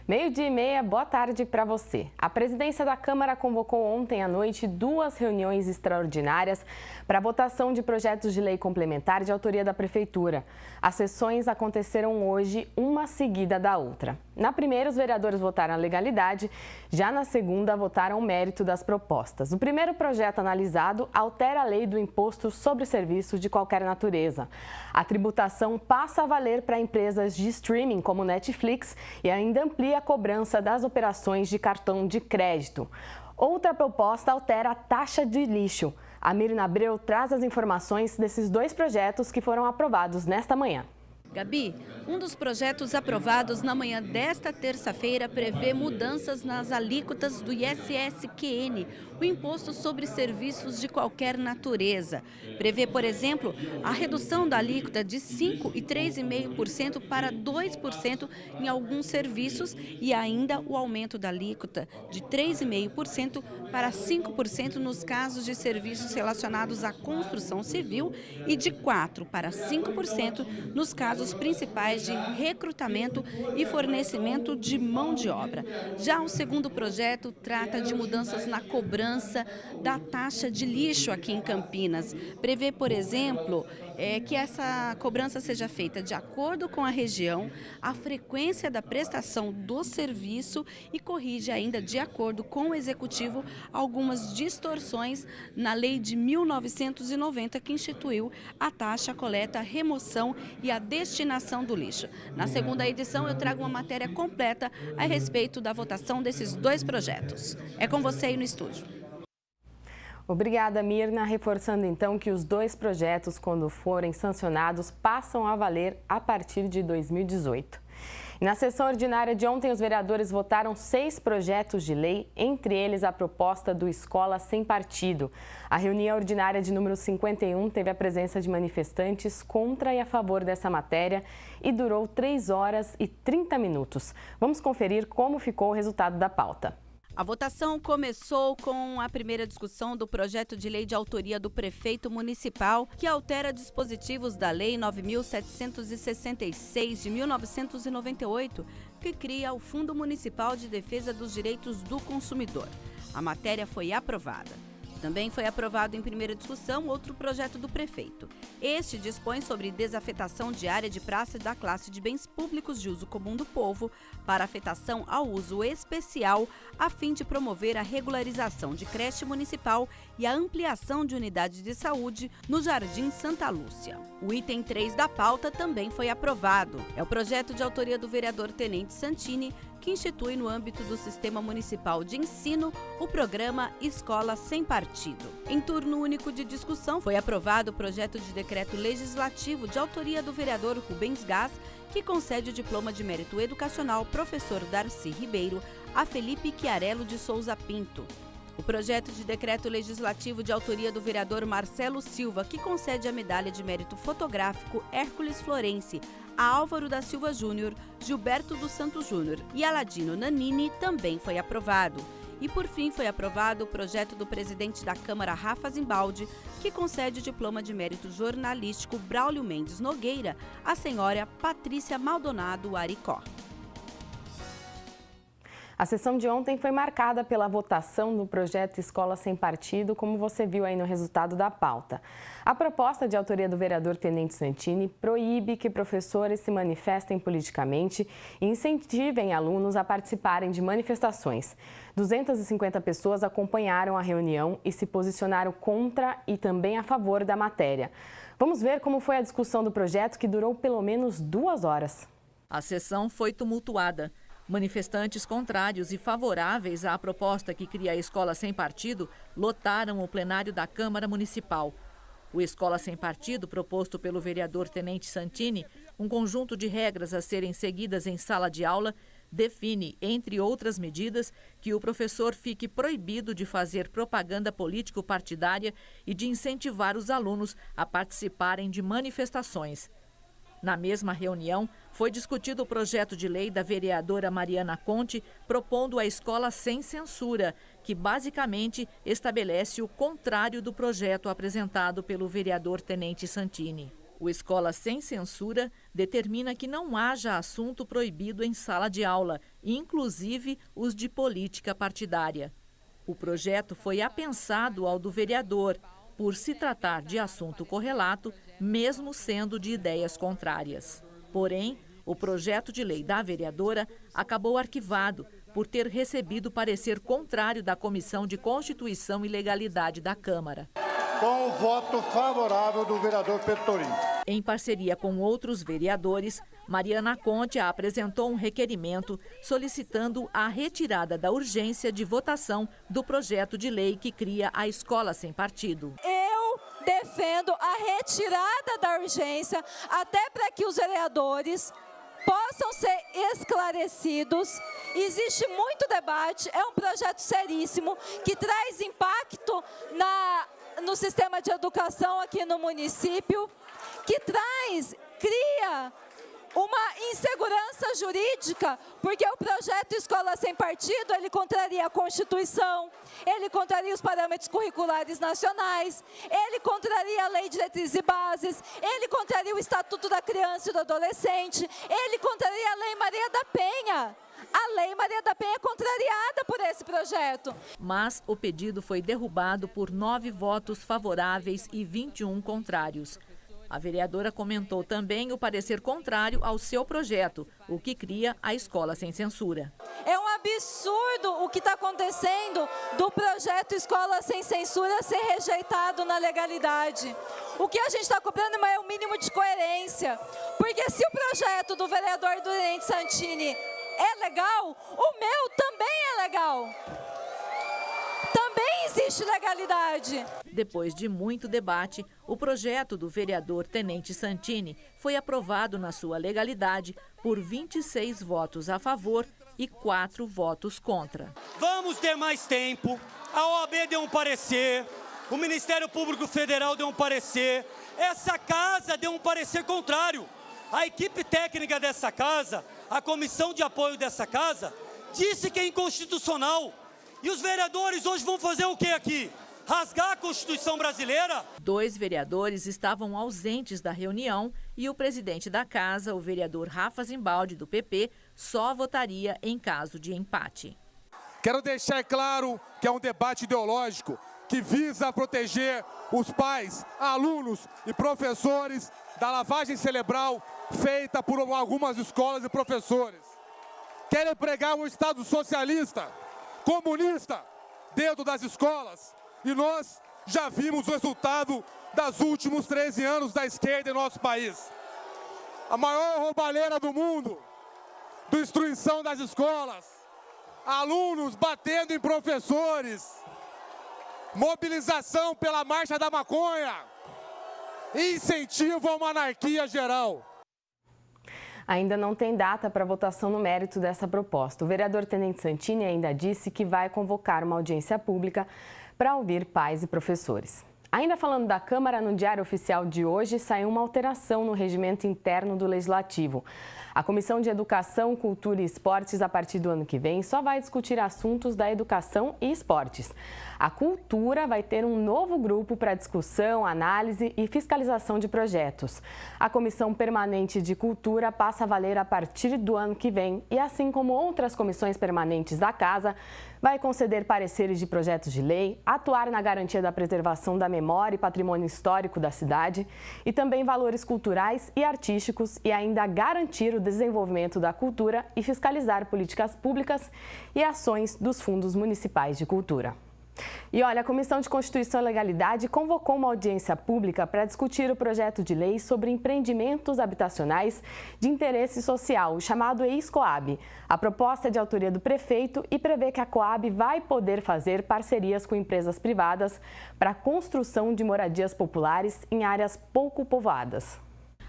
12h30, boa tarde para você. A presidência da Câmara convocou ontem à noite 2 reuniões extraordinárias para votação de projetos de lei complementar de autoria da Prefeitura. As sessões aconteceram hoje, uma seguida da outra. Na primeira, os vereadores votaram a legalidade, já na segunda, votaram o mérito das propostas. O primeiro projeto analisado altera a lei do imposto sobre serviços de qualquer natureza. A tributação passa a valer para empresas de streaming como Netflix e ainda amplia a cobrança das operações de cartão de crédito. Outra proposta altera a taxa de lixo. A Mirna Abreu traz as informações desses 2 projetos que foram aprovados nesta manhã. Gabi, um dos projetos aprovados na manhã desta terça-feira prevê mudanças nas alíquotas do ISS-QN, o Imposto sobre Serviços de Qualquer Natureza. Prevê, por exemplo, a redução da alíquota de 5% e 3,5% para 2% em alguns serviços e ainda o aumento da alíquota de 3,5% para 5% nos casos de serviços relacionados à construção civil e de 4% para 5% nos casos principais de recrutamento e fornecimento de mão de obra. Já o segundo projeto trata de mudanças na cobrança da taxa de lixo aqui em Campinas. Prevê, por exemplo, que essa cobrança seja feita de acordo com a região, a frequência da prestação do serviço e corrige ainda, de acordo com o Executivo, algumas distorções na Lei de 1990, que instituiu a taxa, coleta, remoção e a destinação do lixo. Na segunda edição, eu trago uma matéria completa a respeito da votação desses 2 projetos. É com você aí no estúdio. Obrigada, Mirna. Reforçando então que os 2 projetos, quando forem sancionados, passam a valer a partir de 2018. E na sessão ordinária de ontem, os vereadores votaram 6 projetos de lei, entre eles a proposta do Escola Sem Partido. A reunião ordinária de número 51 teve a presença de manifestantes contra e a favor dessa matéria e durou 3 horas e 30 minutos. Vamos conferir como ficou o resultado da pauta. A votação começou com a primeira discussão do projeto de lei de autoria do prefeito municipal, que altera dispositivos da Lei 9.766 de 1998, que cria o Fundo Municipal de Defesa dos Direitos do Consumidor. A matéria foi aprovada. Também foi aprovado em primeira discussão outro projeto do prefeito. Este dispõe sobre desafetação de área de praça da classe de bens públicos de uso comum do povo para afetação ao uso especial, a fim de promover a regularização de creche municipal e a ampliação de unidade de saúde no Jardim Santa Lúcia. O item 3 da pauta também foi aprovado. É o projeto de autoria do vereador Tenente Santini, que institui no âmbito do Sistema Municipal de Ensino o programa Escola Sem Partido. Em turno único de discussão, foi aprovado o projeto de decreto legislativo de autoria do vereador Rubens Gás, que concede o diploma de mérito educacional professor Darcy Ribeiro a Felipe Chiarello de Souza Pinto. O projeto de decreto legislativo de autoria do vereador Marcelo Silva, que concede a medalha de mérito fotográfico Hércules Florense a Álvaro da Silva Júnior, Gilberto dos Santos Júnior e Aladino Nanini, também foi aprovado. E, por fim, foi aprovado o projeto do presidente da Câmara, Rafa Zimbaldi, que concede o diploma de mérito jornalístico Braulio Mendes Nogueira à senhora Patrícia Maldonado Aricó. A sessão de ontem foi marcada pela votação do projeto Escola Sem Partido, como você viu aí no resultado da pauta. A proposta de autoria do vereador Tenente Santini proíbe que professores se manifestem politicamente e incentivem alunos a participarem de manifestações. 250 pessoas acompanharam a reunião e se posicionaram contra e também a favor da matéria. Vamos ver como foi a discussão do projeto, que durou pelo menos 2 horas. A sessão foi tumultuada. Manifestantes contrários e favoráveis à proposta que cria a Escola Sem Partido lotaram o plenário da Câmara Municipal. O Escola Sem Partido, proposto pelo vereador Tenente Santini, um conjunto de regras a serem seguidas em sala de aula, define, entre outras medidas, que o professor fique proibido de fazer propaganda político-partidária e de incentivar os alunos a participarem de manifestações. Na mesma reunião, foi discutido o projeto de lei da vereadora Mariana Conte, propondo a escola sem censura, que basicamente estabelece o contrário do projeto apresentado pelo vereador Tenente Santini. O Escola Sem Censura determina que não haja assunto proibido em sala de aula, inclusive os de política partidária. O projeto foi apensado ao do vereador, por se tratar de assunto correlato, mesmo sendo de ideias contrárias. Porém, o projeto de lei da vereadora acabou arquivado por ter recebido parecer contrário da Comissão de Constituição e Legalidade da Câmara. Com o voto favorável do vereador Petorino. Em parceria com outros vereadores, Mariana Conte apresentou um requerimento solicitando a retirada da urgência de votação do projeto de lei que cria a Escola Sem Partido. Eu defendo a retirada da urgência até para que os vereadores possam ser esclarecidos. Existe muito debate, é um projeto seríssimo que traz impacto no sistema de educação aqui no município, que cria uma insegurança jurídica, porque o projeto Escola Sem Partido, ele contraria a Constituição, ele contraria os parâmetros curriculares nacionais, ele contraria a Lei de Diretrizes e Bases, ele contraria o Estatuto da Criança e do Adolescente, ele contraria a Lei Maria da Penha. A Lei Maria da Penha é contrariada por esse projeto. Mas o pedido foi derrubado por 9 votos favoráveis e 21 contrários. A vereadora comentou também o parecer contrário ao seu projeto, o que cria a Escola Sem Censura. É um absurdo o que está acontecendo do projeto Escola Sem Censura ser rejeitado na legalidade. O que a gente está cobrando é o mínimo de coerência, porque se o projeto do vereador Durente Santini é legal, o meu também é legal. Também existe legalidade. Depois de muito debate, o projeto do vereador Tenente Santini foi aprovado na sua legalidade por 26 votos a favor e 4 votos contra. Vamos ter mais tempo. A OAB deu um parecer, o Ministério Público Federal deu um parecer, essa casa deu um parecer contrário. A equipe técnica dessa casa, a comissão de apoio dessa casa, disse que é inconstitucional. E os vereadores hoje vão fazer o que aqui? Rasgar a Constituição brasileira? 2 vereadores estavam ausentes da reunião e o presidente da casa, o vereador Rafa Zimbaldi, do PP, só votaria em caso de empate. Quero deixar claro que é um debate ideológico que visa proteger os pais, alunos e professores da lavagem cerebral feita por algumas escolas e professores. Querem pregar um Estado socialista, comunista, dentro das escolas. E nós já vimos o resultado dos últimos 13 anos da esquerda em nosso país. A maior roubalheira do mundo, destruição das escolas, alunos batendo em professores, mobilização pela marcha da maconha, incentivo a uma anarquia geral. Ainda não tem data para votação no mérito dessa proposta. O vereador Tenente Santini ainda disse que vai convocar uma audiência pública para ouvir pais e professores. Ainda falando da Câmara, no Diário Oficial de hoje saiu uma alteração no regimento interno do Legislativo. A Comissão de Educação, Cultura e Esportes, a partir do ano que vem, só vai discutir assuntos da educação e esportes. A cultura vai ter um novo grupo para discussão, análise e fiscalização de projetos. A Comissão Permanente de Cultura passa a valer a partir do ano que vem e, assim como outras comissões permanentes da Casa, vai conceder pareceres de projetos de lei, atuar na garantia da preservação da memória e patrimônio histórico da cidade e também valores culturais e artísticos e ainda garantir o desenvolvimento da cultura e fiscalizar políticas públicas e ações dos fundos municipais de cultura. E olha, a Comissão de Constituição e Legalidade convocou uma audiência pública para discutir o projeto de lei sobre empreendimentos habitacionais de interesse social, o chamado EIS-COAB. A proposta é de autoria do prefeito e prevê que a COAB vai poder fazer parcerias com empresas privadas para a construção de moradias populares em áreas pouco povoadas.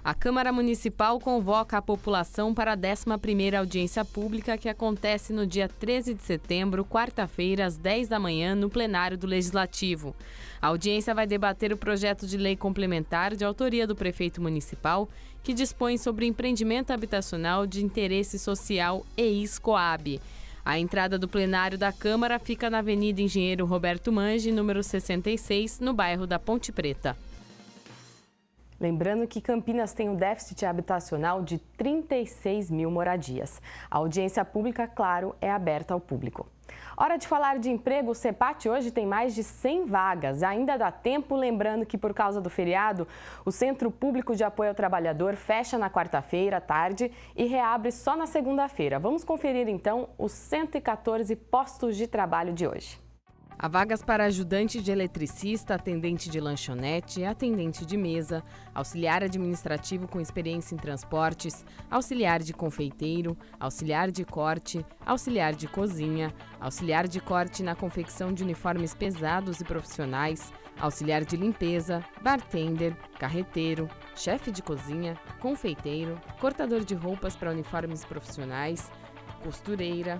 A Câmara Municipal convoca a população para a 11ª audiência pública que acontece no dia 13 de setembro, quarta-feira, às 10 da manhã, no plenário do Legislativo. A audiência vai debater o projeto de lei complementar de autoria do prefeito municipal, que dispõe sobre empreendimento habitacional de interesse social EIS-COAB. A entrada do plenário da Câmara fica na Avenida Engenheiro Roberto Mange, número 66, no bairro da Ponte Preta. Lembrando que Campinas tem um déficit habitacional de 36 mil moradias. A audiência pública, claro, é aberta ao público. Hora de falar de emprego, o CEPAT hoje tem mais de 100 vagas. Ainda dá tempo, lembrando que por causa do feriado, o Centro Público de Apoio ao Trabalhador fecha na quarta-feira à tarde e reabre só na segunda-feira. Vamos conferir então os 114 postos de trabalho de hoje. Há vagas para ajudante de eletricista, atendente de lanchonete, atendente de mesa, auxiliar administrativo com experiência em transportes, auxiliar de confeiteiro, auxiliar de corte, auxiliar de cozinha, auxiliar de corte na confecção de uniformes pesados e profissionais, auxiliar de limpeza, bartender, carreteiro, chefe de cozinha, confeiteiro, cortador de roupas para uniformes profissionais, costureira,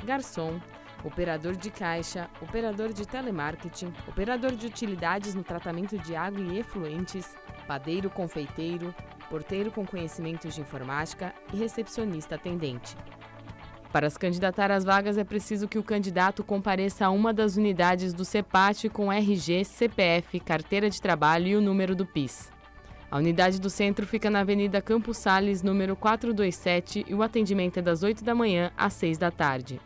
garçom, operador de caixa, operador de telemarketing, operador de utilidades no tratamento de água e efluentes, padeiro confeiteiro, porteiro com conhecimentos de informática e recepcionista atendente. Para se candidatar às vagas é preciso que o candidato compareça a uma das unidades do CEPAT com RG, CPF, carteira de trabalho e o número do PIS. A unidade do centro fica na Avenida Campos Sales, número 427, e o atendimento é das 8 da manhã às 6 da tarde.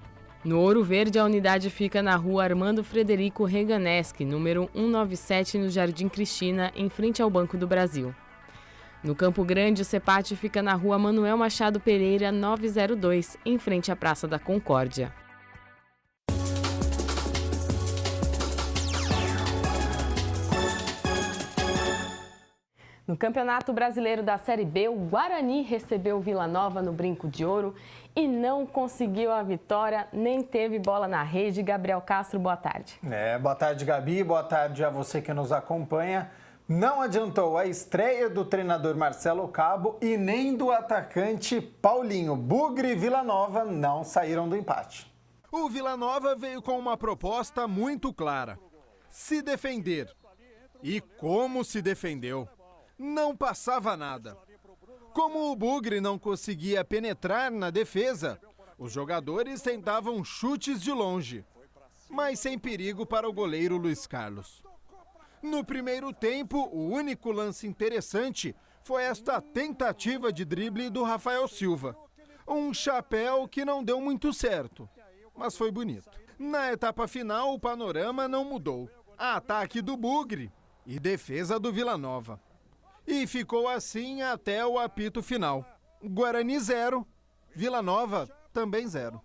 No Ouro Verde, a unidade fica na rua Armando Frederico Reganeschi, número 197, no Jardim Cristina, em frente ao Banco do Brasil. No Campo Grande, o CEPAT fica na rua Manuel Machado Pereira, 902, em frente à Praça da Concórdia. No Campeonato Brasileiro da Série B, o Guarani recebeu o Vila Nova no Brinco de Ouro e não conseguiu a vitória, nem teve bola na rede. Gabriel Castro, boa tarde. Boa tarde, Gabi. Boa tarde a você que nos acompanha. Não adiantou a estreia do treinador Marcelo Cabo e nem do atacante Paulinho. Bugre e Vila Nova não saíram do empate. O Vila Nova veio com uma proposta muito clara: se defender. E como se defendeu? Não passava nada. Como o Bugre não conseguia penetrar na defesa, os jogadores tentavam chutes de longe, mas sem perigo para o goleiro Luiz Carlos. No primeiro tempo, o único lance interessante foi esta tentativa de drible do Rafael Silva. Um chapéu que não deu muito certo, mas foi bonito. Na etapa final, o panorama não mudou. Ataque do Bugre e defesa do Vila Nova. E ficou assim até o apito final. Guarani 0, Vila Nova também 0.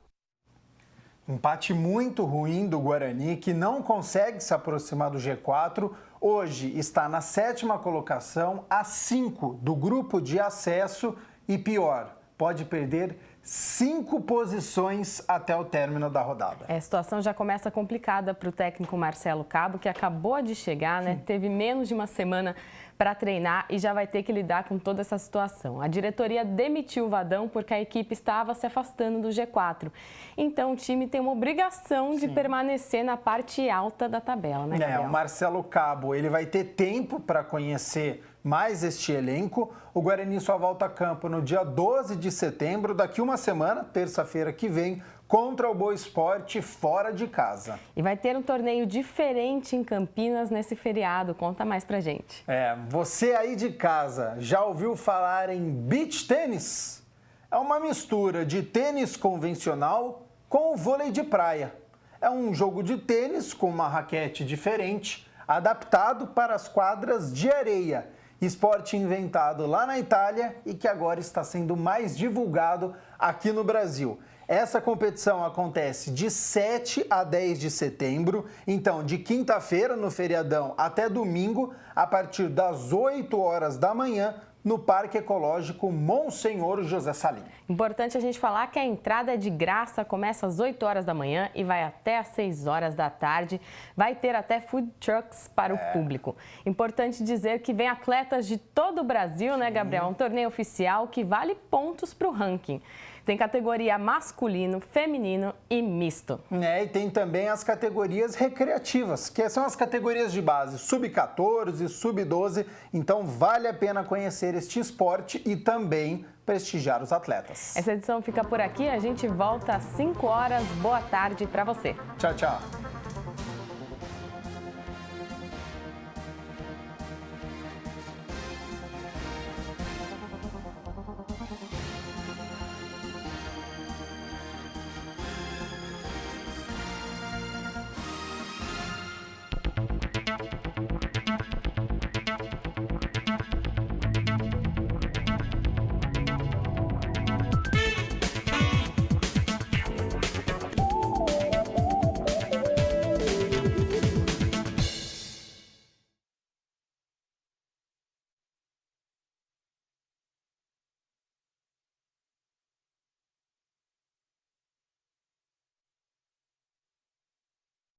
Empate muito ruim do Guarani, que não consegue se aproximar do G4. Hoje está na 7ª colocação, a 5 do grupo de acesso e pior, pode perder 5 posições até o término da rodada. A situação já começa complicada para o técnico Marcelo Cabo, que acabou de chegar, né? Teve menos de uma semana para treinar e já vai ter que lidar com toda essa situação. A diretoria demitiu o Vadão porque a equipe estava se afastando do G4. Então o time tem uma obrigação de permanecer na parte alta da tabela, né, Gabriel? O Marcelo Cabo, ele vai ter tempo para conhecer mais este elenco. O Guarani só volta a campo no dia 12 de setembro, daqui uma semana, terça-feira que vem, contra o Boa Esporte fora de casa. E vai ter um torneio diferente em Campinas nesse feriado. Conta mais pra gente. Você aí de casa já ouviu falar em beach tênis? É uma mistura de tênis convencional com o vôlei de praia. É um jogo de tênis com uma raquete diferente, adaptado para as quadras de areia. Esporte inventado lá na Itália e que agora está sendo mais divulgado aqui no Brasil. Essa competição acontece de 7 a 10 de setembro, então de quinta-feira no feriadão até domingo, a partir das 8 horas da manhã, no Parque Ecológico Monsenhor José Salim. Importante a gente falar que a entrada é de graça, começa às 8 horas da manhã e vai até às 6 horas da tarde. Vai ter até food trucks para o público. Importante dizer que vem atletas de todo o Brasil, né, Gabriel? Um torneio oficial que vale pontos para o ranking. Tem categoria masculino, feminino e misto. E tem também as categorias recreativas, que são as categorias de base sub-14, sub-12. Então vale a pena conhecer este esporte e também prestigiar os atletas. Essa edição fica por aqui, a gente volta às 5 horas. Boa tarde para você. Tchau, tchau.